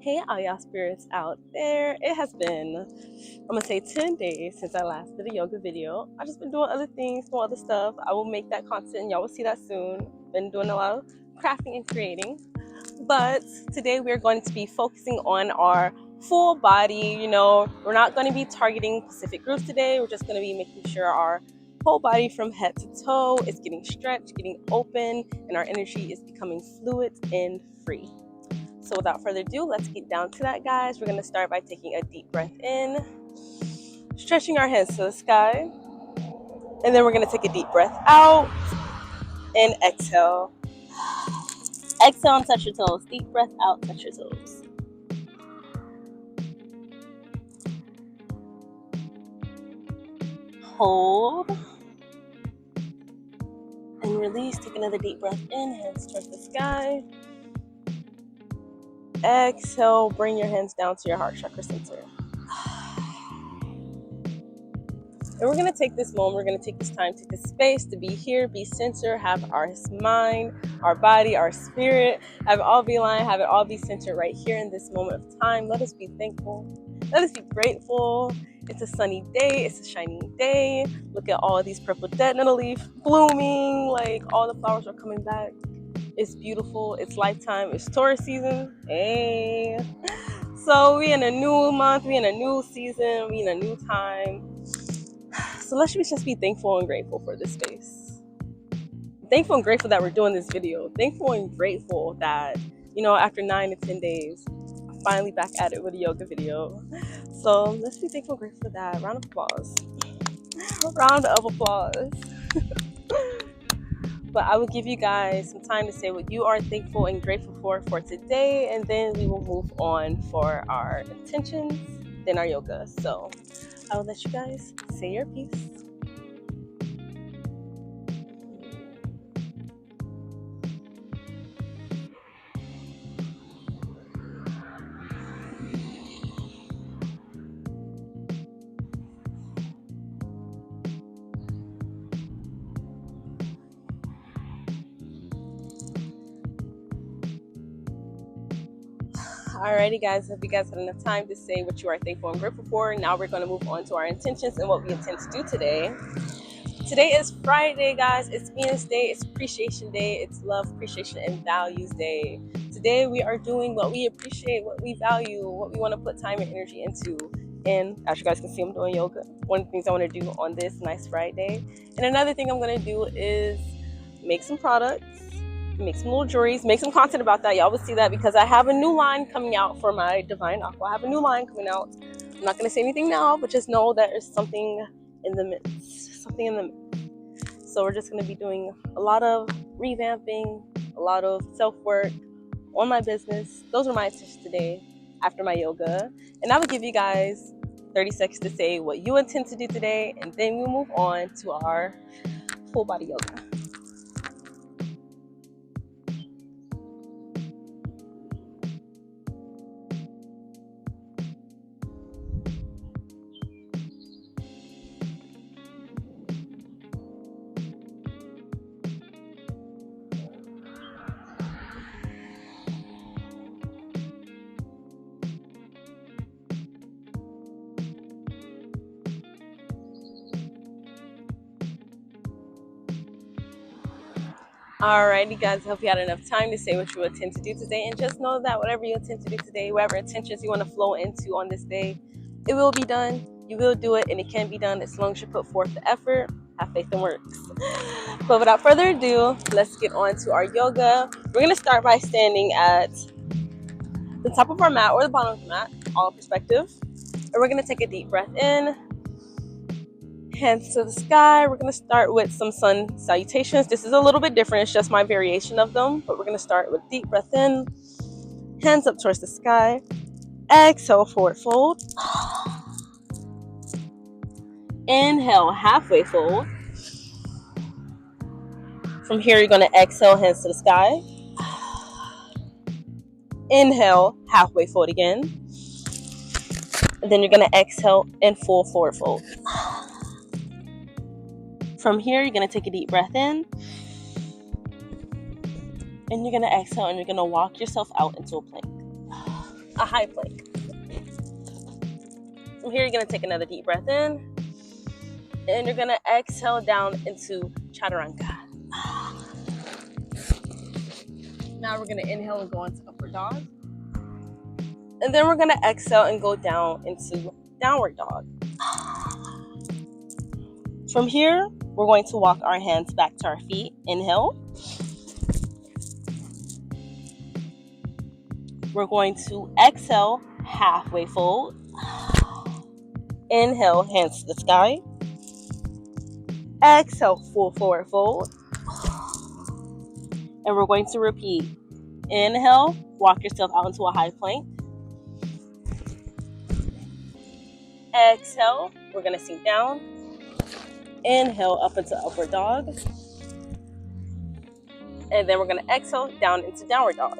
Hey, all y'all spirits out there. It has been, I'm gonna say 10 days since I last did a yoga video. I've just been doing other things, doing other stuff. I will make that content. Y'all will see that soon. Been doing a lot of crafting and creating. But today we're going to be focusing on our full body. We're not going to be targeting specific groups today. We're just going to be making sure our whole body from head to toe is getting stretched, getting open, and our energy is becoming fluid and free. So without further ado, let's get down to that, guys. We're going to start by taking a deep breath in, stretching our hands to the sky, and then we're going to take a deep breath out and exhale. Exhale and touch your toes. Deep breath out, touch your toes. Hold and release. Take another deep breath in, hands towards the sky. Exhale, bring your hands down to your heart chakra center. And we're going to take this moment, we're going to take this time, take this space to be here, be centered, have our mind, our body, our spirit, have it all be aligned, have it all be centered right here in this moment of time. Let us be thankful. Let us be grateful. It's a sunny day. It's a shining day. Look at all of these purple dead nettle leaf blooming. Like all the flowers are coming back. It's beautiful. It's lifetime. It's Taurus season. Hey. So we in a new month. We in a new season. We in a new time. So let's just be thankful and grateful for this space. Thankful and grateful that we're doing this video. Thankful and grateful that, after 9 to 10 days, I'm finally back at it with a yoga video. So let's be thankful and grateful for that. Round of applause. Round of applause. But I will give you guys some time to say what you are thankful and grateful for today, and then we will move on for our intentions, then our yoga. So I will let you guys say your piece. Alrighty, guys, hope you guys had enough time to say what you are thankful and grateful for. Now we're going to move on to our intentions and what we intend to do today. Today is Friday, guys. It's Venus Day. It's Appreciation Day. It's Love, Appreciation, and Values Day. Today we are doing what we appreciate, what we value, what we want to put time and energy into. And as you guys can see, I'm doing yoga. One of the things I want to do on this nice Friday. And another thing I'm going to do is make some products, make some little jewelries, make some content about that. Y'all will see that because I have a new line coming out for my Divine Aqua. I have a new line coming out. I'm not going to say anything now, but just know that there's something in the midst. Something in the midst. So we're just going to be doing a lot of revamping, a lot of self-work on my business. Those are my intentions today after my yoga. And I will give you guys 30 seconds to say what you intend to do today, and then we'll move on to our full body yoga. Alrighty, guys, I hope you had enough time to say what you intend to do today, and just know that whatever you intend to do today, whatever intentions you want to flow into on this day, it will be done. You will do it, and it can be done as long as you put forth the effort, have faith and works. But without further ado, let's get on to our yoga. We're going to start by standing at the top of our mat or the bottom of the mat, all in perspective. And we're going to take a deep breath in. Hands to the sky. We're going to start with some sun salutations. This is a little bit different. It's just my variation of them. But we're going to start with deep breath in. Hands up towards the sky. Exhale, forward fold. Inhale, halfway fold. From here, you're going to exhale, hands to the sky. Inhale, halfway fold again. And then you're going to exhale and full forward fold. From here, you're going to take a deep breath in. And you're going to exhale and you're going to walk yourself out into a plank. a high plank. From here, you're going to take another deep breath in, and you're going to exhale down into chaturanga. Now we're going to inhale and go into upward dog. And then we're going to exhale and go down into downward dog. From here, we're going to walk our hands back to our feet. Inhale. We're going to exhale, halfway fold. Inhale, hands to the sky. Exhale, full forward fold. And we're going to repeat. Inhale, walk yourself out into a high plank. Exhale, we're going to sink down. Inhale, up into upward dog. And then we're going to exhale down into downward dog.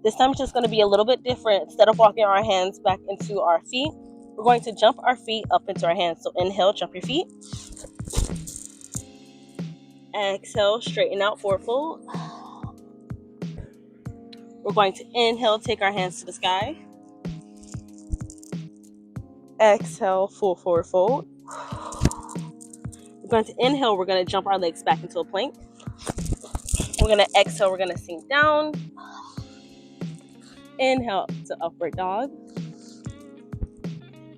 This time it's just going to be a little bit different. Instead of walking our hands back into our feet, we're going to jump our feet up into our hands. So inhale, jump your feet. Exhale, straighten out, forward fold. We're going to inhale, take our hands to the sky. Exhale, full forward fold. We're going to inhale, we're going to jump our legs back into a plank. We're going to exhale, we're going to sink down. Inhale to upward dog.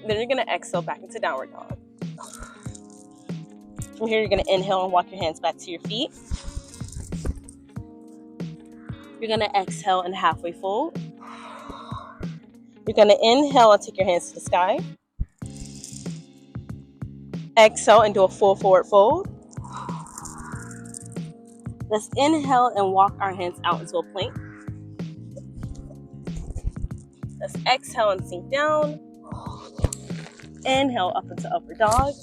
Then you're going to exhale back into downward dog. From here, you're going to inhale and walk your hands back to your feet. You're going to exhale and halfway fold. You're going to inhale and take your hands to the sky. Exhale and do a full forward fold. Let's inhale and walk our hands out into a plank. Let's exhale and sink down. Inhale up into upward dog.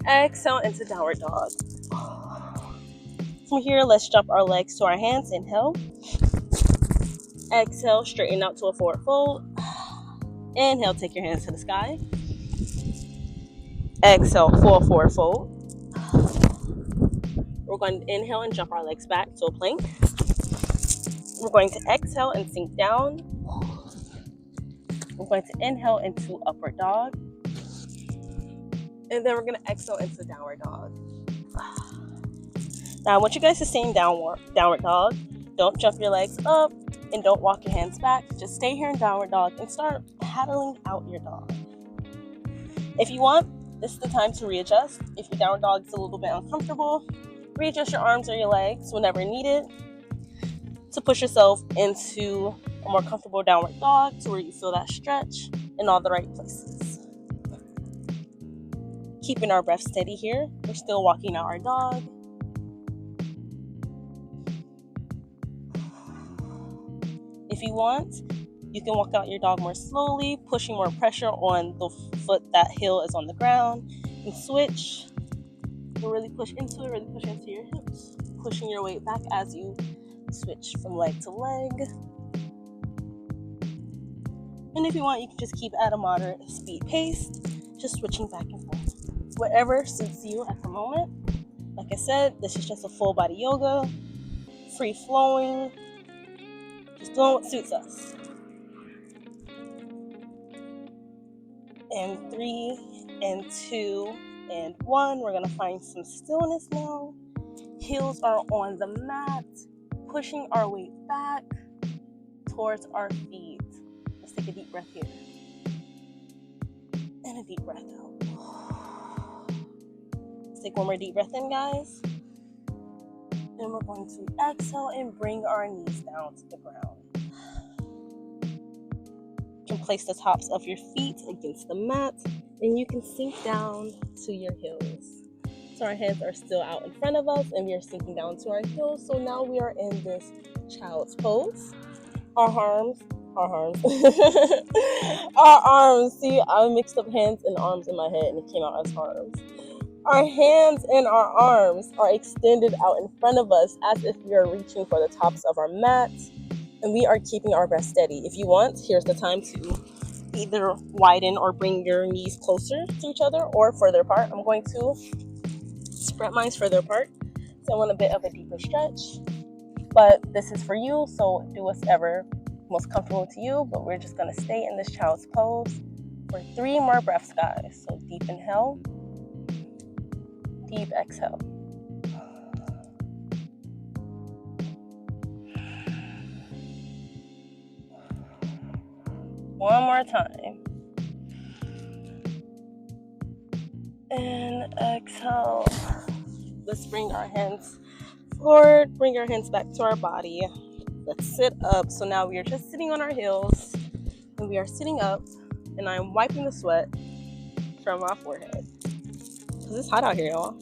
Exhale into downward dog. From here, let's jump our legs to our hands. Inhale. Exhale, straighten out to a forward fold. Inhale, take your hands to the sky. Exhale, full forward fold. We're going to inhale and jump our legs back to a plank. We're going to exhale and sink down. We're going to inhale into upward dog. And then we're going to exhale into downward dog. Now I want you guys to stay in downward dog. Don't jump your legs up and don't walk your hands back. Just stay here in downward dog and start paddling out your dog. If you want, this is the time to readjust. If your downward dog is a little bit uncomfortable, readjust your arms or your legs whenever needed to push yourself into a more comfortable downward dog to where you feel that stretch in all the right places. Keeping our breath steady here. We're still walking out our dog. If you want, you can walk out your dog more slowly, pushing more pressure on the foot that heel is on the ground, and switch. You'll really push into it, really push into your hips, pushing your weight back as you switch from leg to leg. And if you want, you can just keep at a moderate speed pace, just switching back and forth. Whatever suits you at the moment. Like I said, this is just a full body yoga, free flowing, just doing what suits us. And 3, and 2, and 1. We're going to find some stillness now. Heels are on the mat, pushing our weight back towards our feet. Let's take a deep breath here. And a deep breath out. Let's take one more deep breath in, guys. Then we're going to exhale and bring our knees down to the ground. You can place the tops of your feet against the mat, and you can sink down to your heels. So our hands are still out in front of us, and we are sinking down to our heels. So now we are in this child's pose. Our arms. Our arms. See, I mixed up hands and arms in my head, and it came out as arms. Our hands and our arms are extended out in front of us as if we are reaching for the tops of our mat. And we are keeping our breath steady. If you want, here's the time to either widen or bring your knees closer to each other or further apart. I'm going to spread mine further apart. So I want a bit of a deeper stretch. But this is for you, so do whatever most comfortable to you, but we're just going to stay in this child's pose for 3 more breaths, guys. So deep inhale, deep exhale. One more time. And exhale. Let's bring our hands forward, bring our hands back to our body. Let's sit up. So now we are just sitting on our heels and we are sitting up, and I'm wiping the sweat from my forehead. Because it's hot out here, y'all.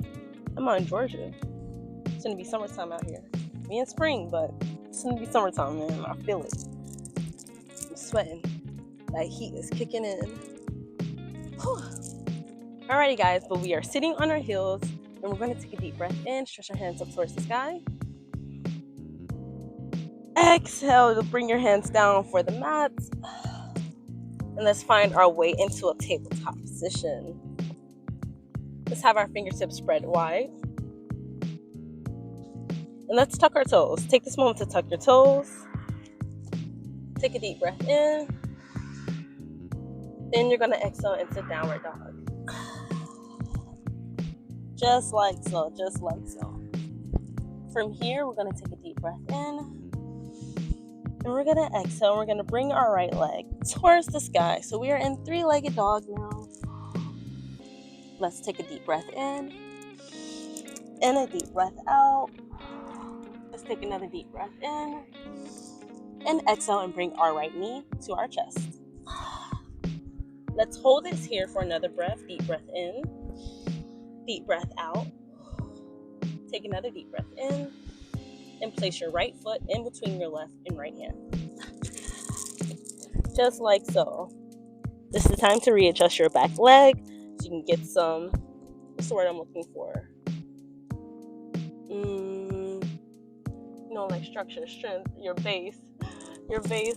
I'm out in Georgia. It's gonna be summertime out here. Me in spring, but it's gonna be summertime, man. I feel it. I'm sweating. That heat is kicking in. Whew. Alrighty, guys, but we are sitting on our heels, and we're gonna take a deep breath in, stretch our hands up towards the sky. Exhale to bring your hands down for the mat. And let's find our way into a tabletop position. Let's have our fingertips spread wide. And let's tuck our toes. Take this moment to tuck your toes. Take a deep breath in. Then you're going to exhale into downward dog. Just like so, just like so. From here, we're going to take a deep breath in. And we're going to exhale. We're going to bring our right leg towards the sky. So we are in 3-legged dog now. Let's take a deep breath in. And a deep breath out. Let's take another deep breath in. And exhale and bring our right knee to our chest. Let's hold this here for another breath. Deep breath in. Deep breath out. Take another deep breath in. And place your right foot in between your left and right hand. Just like so. This is the time to readjust your back leg so you can get some, what's the word I'm looking for? Like structure, strength, your base,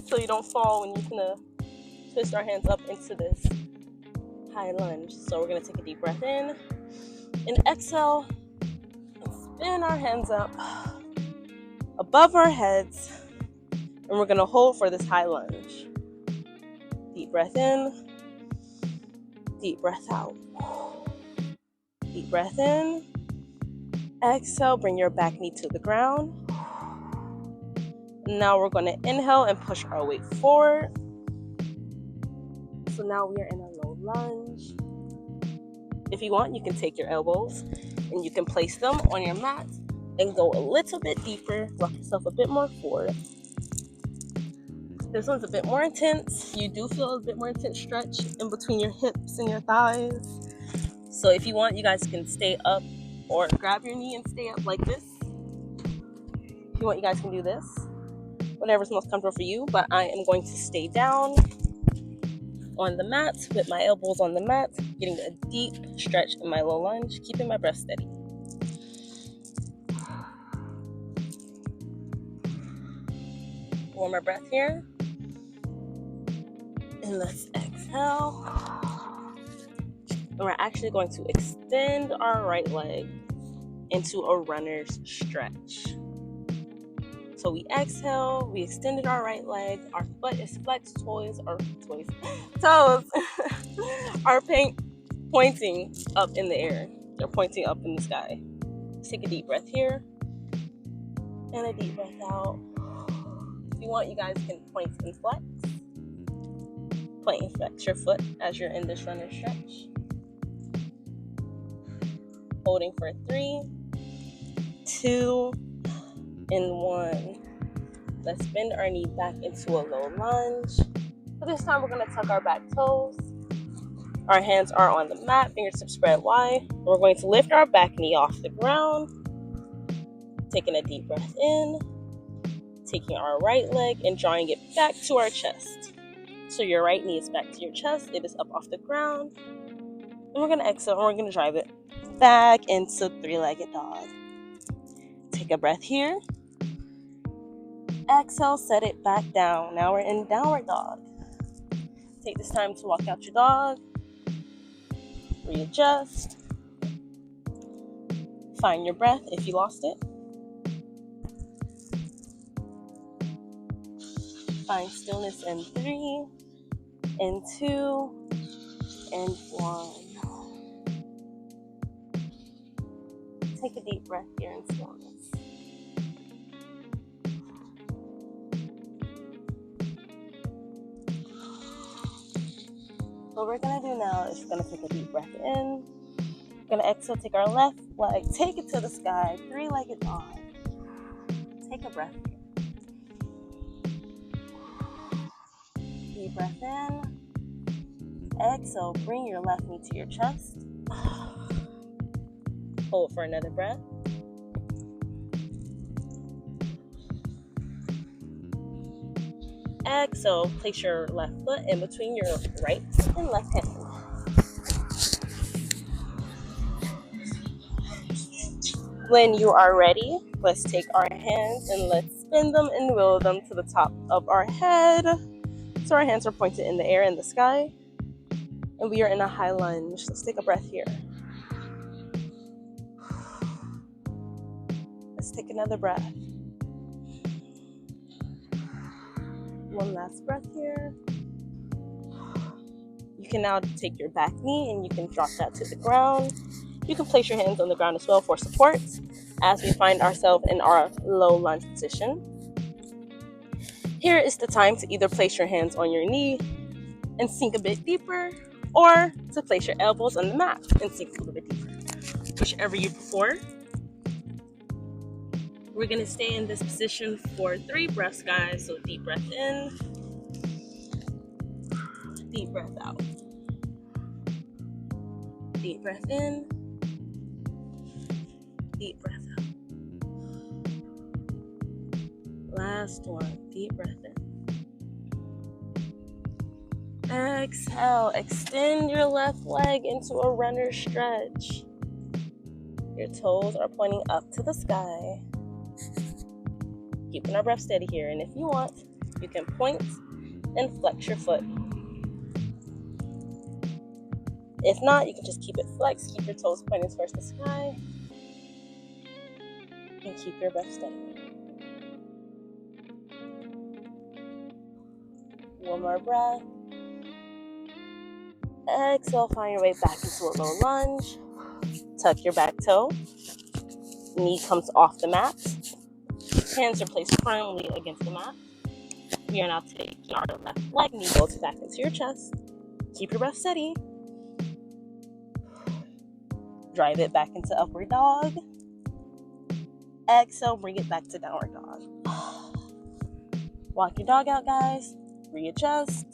so you don't fall when you're gonna twist our hands up into this high lunge. So we're gonna take a deep breath in and exhale and spin our hands up above our heads, and we're gonna hold for this high lunge. Deep breath in, deep breath out, deep breath in, exhale, bring your back knee to the ground. Now we're going to inhale and push our weight forward. So now we are in a low lunge. If you want, you can take your elbows and you can place them on your mat and go a little bit deeper, rock yourself a bit more forward. This one's a bit more intense. You do feel a bit more intense stretch in between your hips and your thighs. So if you want, you guys can stay up or grab your knee and stay up like this. If you want, you guys can do this. Whatever's most comfortable for you, but I am going to stay down on the mat with my elbows on the mat, getting a deep stretch in my low lunge, keeping my breath steady. One more breath here. And let's exhale. And we're actually going to extend our right leg into a runner's stretch. So we exhale, we extended our right leg, our foot is flexed, toes are pointing up in the air. They're pointing up in the sky. Take a deep breath here, and a deep breath out. If you want, you guys can point and flex. Point and flex your foot as you're in this runner stretch. Holding for 3, 2, and 1. Let's bend our knee back into a low lunge. So this time we're going to tuck our back toes. Our hands are on the mat, fingertips spread wide. We're going to lift our back knee off the ground. Taking a deep breath in. Taking our right leg and drawing it back to our chest. So your right knee is back to your chest. It is up off the ground. And we're going to exhale and we're going to drive it back into 3-legged dog. Take a breath here. Exhale, set it back down. Now we're in downward dog. Take this time to walk out your dog. Readjust. Find your breath if you lost it. Find stillness in 3, and 2, and 1. Take a deep breath here in stillness. What we're going to do now is we're going to take a deep breath in. We're going to exhale, take our left leg, take it to the sky, 3-legged dog. Take a breath here. Deep breath in. Exhale, bring your left knee to your chest. Hold for another breath. Exhale, place your left foot in between your right and left hand. When you are ready, let's take our hands and let's spin them and wheel them to the top of our head. So our hands are pointed in the air in the sky. And we are in a high lunge. Let's take a breath here. Let's take another breath. One last breath here. You can now take your back knee and you can drop that to the ground. You can place your hands on the ground as well for support as we find ourselves in our low lunge position. Here is the time to either place your hands on your knee and sink a bit deeper, or to place your elbows on the mat and sink a little bit deeper. Whichever you prefer. We're going to stay in this position for 3 breaths, guys. So deep breath in, deep breath out. Deep breath in, deep breath out. Last one, deep breath in. Exhale, extend your left leg into a runner stretch. Your toes are pointing up to the sky. Keeping our breath steady here, and if you want, you can point and flex your foot. If not, you can just keep it flexed, keep your toes pointing towards the sky, and keep your breath steady. One more breath. Exhale, find your way back into a low lunge. Tuck your back toe. Knee comes off the mat. Hands are placed firmly against the mat. We are now taking our left leg, knee goes back into your chest. Keep your breath steady. Drive it back into upward dog. Exhale, bring it back to downward dog. Walk your dog out, guys. Readjust.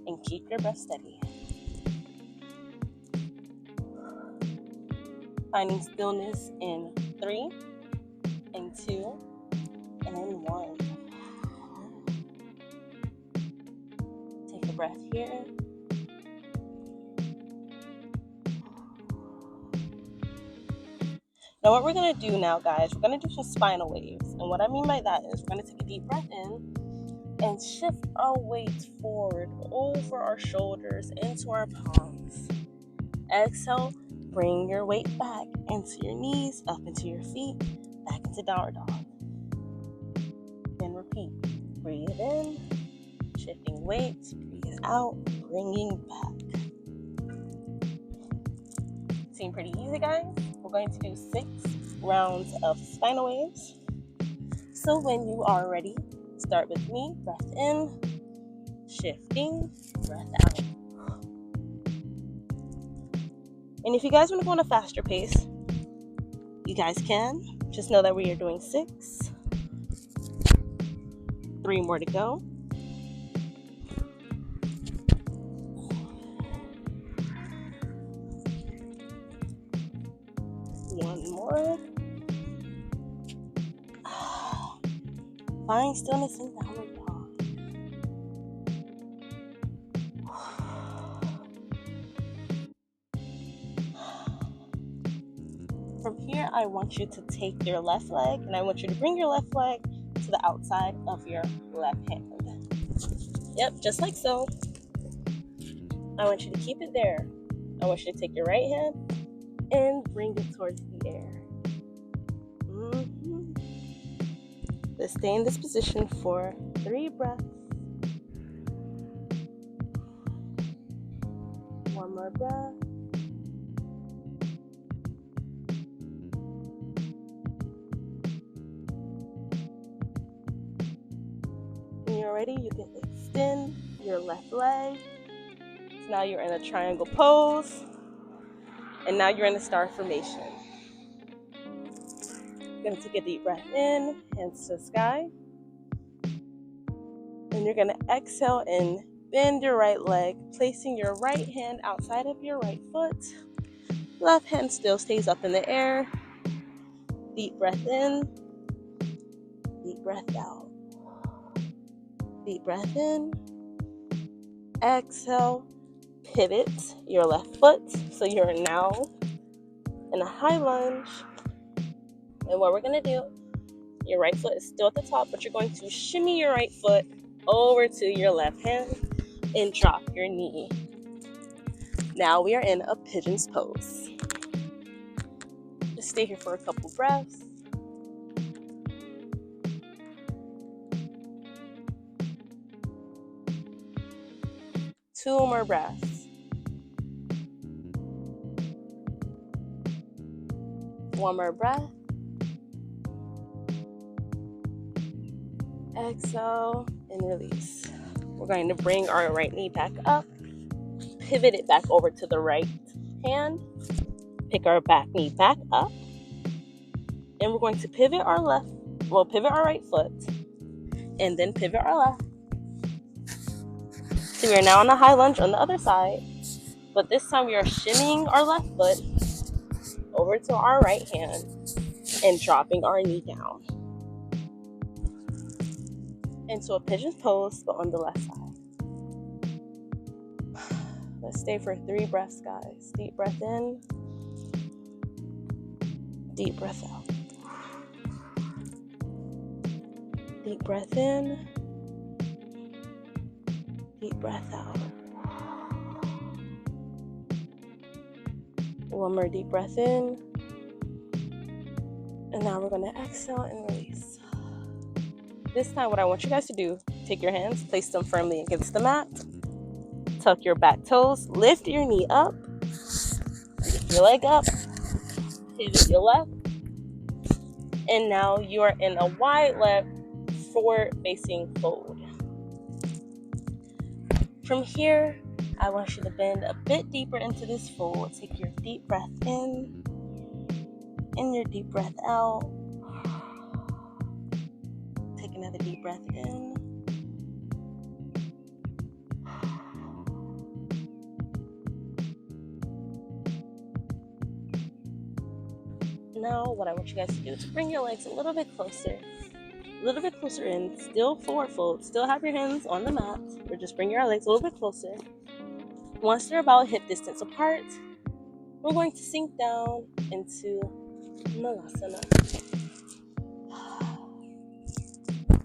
And keep your breath steady. Finding stillness in 3, and 2, and 1. Take a breath here. Now what we're going to do now, guys, we're going to do some spinal waves. And what I mean by that is we're going to take a deep breath in and shift our weight forward over our shoulders into our palms. Exhale, bring your weight back into your knees, up into your feet, back into downward dog. Then repeat. Breathe in, shifting weight, breathe out, bringing back. Seem pretty easy, guys? We're going to do 6 rounds of spinal waves. So when you are ready, start with me. Breath in, shifting, breath out. And if you guys want to go on a faster pace, you guys can. Just know that we are doing 6. 3 more to go. One more. Find stillness in downward dog. From here, I want you to take your left leg, and I want you to bring your left leg to the outside of your left hand. Yep, just like so. I want you to keep it there. I want you to take your right hand and bring it towards the air. Let's stay in this position for 3 breaths. One more breath. When you're ready, you can extend your left leg. So now you're in a triangle pose. And now you're in a star formation. You're going to take a deep breath in, hands to the sky. And you're going to exhale and bend your right leg, placing your right hand outside of your right foot. Left hand still stays up in the air. Deep breath in, deep breath out. Deep breath in, exhale, pivot your left foot. So you're now in a high lunge. And what we're going to do, your right foot is still at the top, but you're going to shimmy your right foot over to your left hand and drop your knee. Now we are in a pigeon's pose. Just stay here for a couple breaths. Two more breaths. One more breath. Exhale and release. We're going to bring our right knee back up, pivot it back over to the right hand, pick our back knee back up, and we're going to pivot our right foot, and then pivot our left. So we are now in a high lunge on the other side, but this time we are shimmying our left foot over to our right hand and dropping our knee down into a pigeon's pose, but on the left side. Let's stay for 3 breaths, guys. Deep breath in, deep breath out. Deep breath in, deep breath out. One more deep breath in. And now we're going to exhale and release. This time, what I want you guys to do, take your hands, place them firmly against the mat. Tuck your back toes, lift your knee up, lift your leg up, pivot your left. And now you are in a wide leg forward facing fold. From here, I want you to bend a bit deeper into this fold. Take your deep breath in and your deep breath out. Take another deep breath in. Now, what I want you guys to do is bring your legs a little bit closer in, still forward fold, still have your hands on the mat, or just bring your legs a little bit closer. Once they're about hip distance apart, we're going to sink down into Malasana.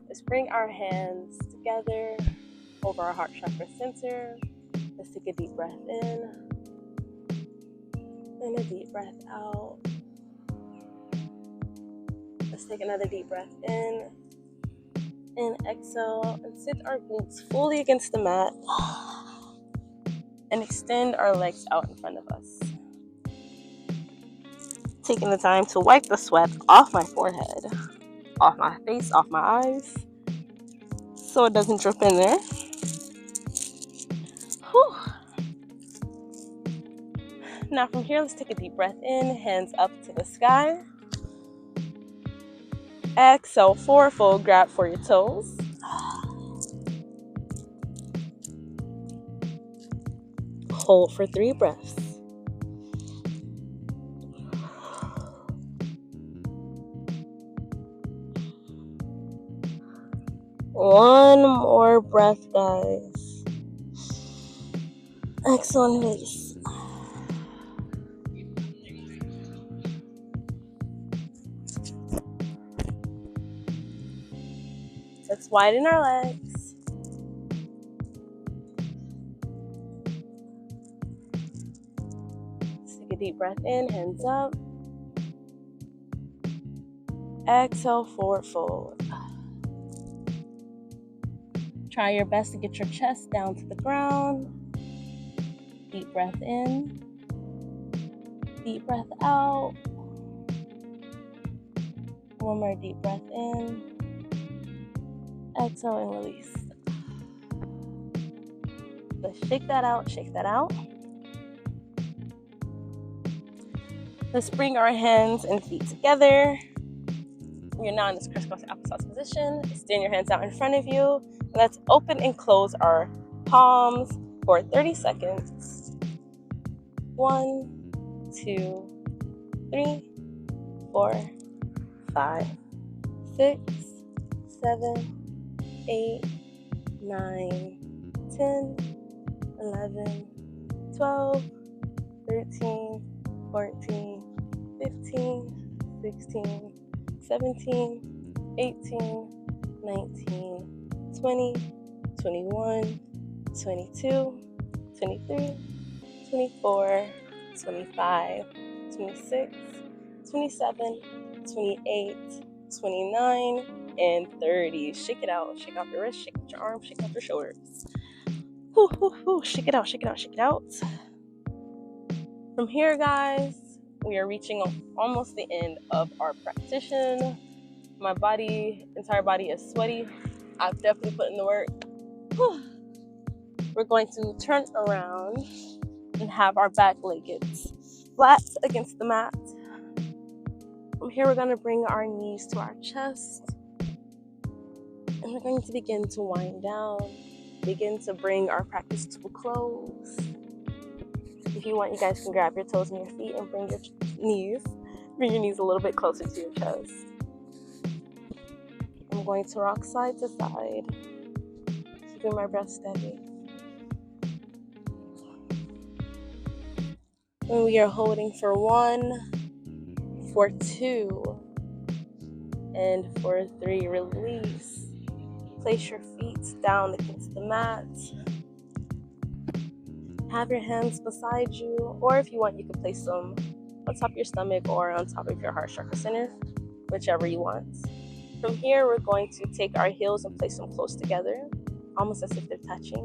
Let's bring our hands together over our heart chakra center. Let's take a deep breath in and a deep breath out. Let's take another deep breath in and exhale and sit our glutes fully against the mat and extend our legs out in front of us. Taking the time to wipe the sweat off my forehead, off my face, off my eyes, so it doesn't drip in there. Whew. Now from here, let's take a deep breath in, hands up to the sky. Exhale, forward fold, grab for your toes. Hold for 3 breaths. One more breath, guys. Exhale and release. Let's widen our legs. Let's take a deep breath in, hands up. Exhale, forward fold. Try your best to get your chest down to the ground. Deep breath in. Deep breath out. One more deep breath in. Exhale and release. Let's shake that out, shake that out. Let's bring our hands and feet together. You're now in this crisscross applesauce position. Extend your hands out in front of you. Let's open and close our palms for 30 seconds. 1, 2, 3, 4, 5, 6, 7, 8, 9, 10, 11, 12, 13, 14, 15, 16, 17, 18, 19, 20, 21, 22, 23, 24, 25, 26, 27, 28, 29, and 30. Shake it out. Shake out your wrists, shake out your arms, shake out your shoulders. Whoo, whoo, whoo. Shake it out, shake it out, shake it out. From here, guys, we are reaching almost the end of our practice. My entire body is sweaty. I've definitely put in the work. Whew. We're going to turn around and have our back legs flat against the mat. From here, we're going to bring our knees to our chest. And we're going to begin to wind down, begin to bring our practice to a close. If you want, you guys can grab your toes and your feet and bring your knees a little bit closer to your chest. I'm going to rock side to side, keeping my breath steady. And we are holding for 1, for 2, and for 3. Release. Place your feet down against the mat. Have your hands beside you, or if you want, you can place them on top of your stomach or on top of your heart chakra center, whichever you want. From here, we're going to take our heels and place them close together, almost as if they're touching.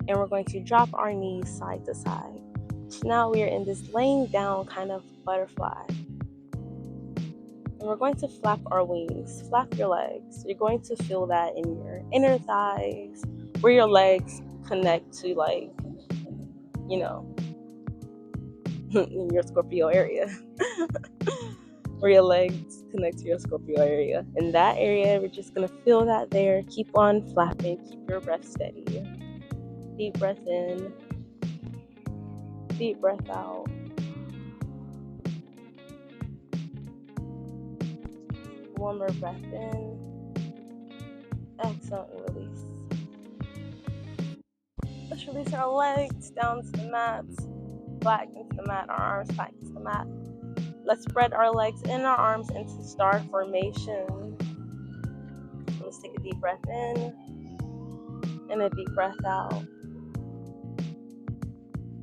And we're going to drop our knees side to side. So now we are in this laying down kind of butterfly. And we're going to flap our wings, flap your legs. You're going to feel that in your inner thighs, where your legs connect to, in your Scorpio area. Where your legs connect to your Scorpio area. In that area, we're just going to feel that there. Keep on flapping. Keep your breath steady. Deep breath in. Deep breath out. One more breath in. Exhale and release. Let's release our legs down to the mat. Flat against the mat. Our arms flat against the mat. Let's spread our legs and our arms into star formation. Let's take a deep breath in and a deep breath out.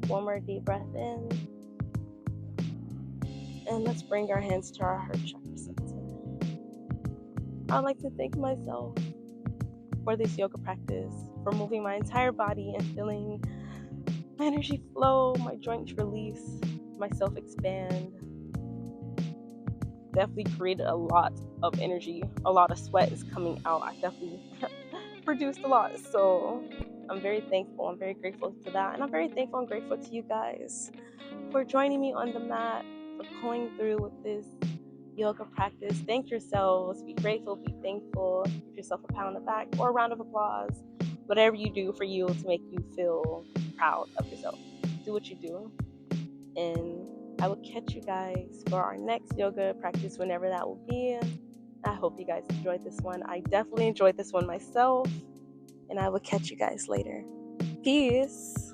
One more deep breath in. And let's bring our hands to our heart chakra center. I'd like to thank myself for this yoga practice, for moving my entire body and feeling my energy flow, my joints release, myself expand. Definitely created a lot of energy. A lot of sweat is coming out. I definitely produced a lot. So I'm very thankful. I'm very grateful to that. And I'm very thankful and grateful to you guys for joining me on the mat, for going through with this yoga practice. Thank yourselves. Be grateful. Be thankful. Give yourself a pat on the back or a round of applause. Whatever you do for you to make you feel proud of yourself. Do what you do. And I will catch you guys for our next yoga practice, whenever that will be. I hope you guys enjoyed this one. I definitely enjoyed this one myself. And I will catch you guys later. Peace.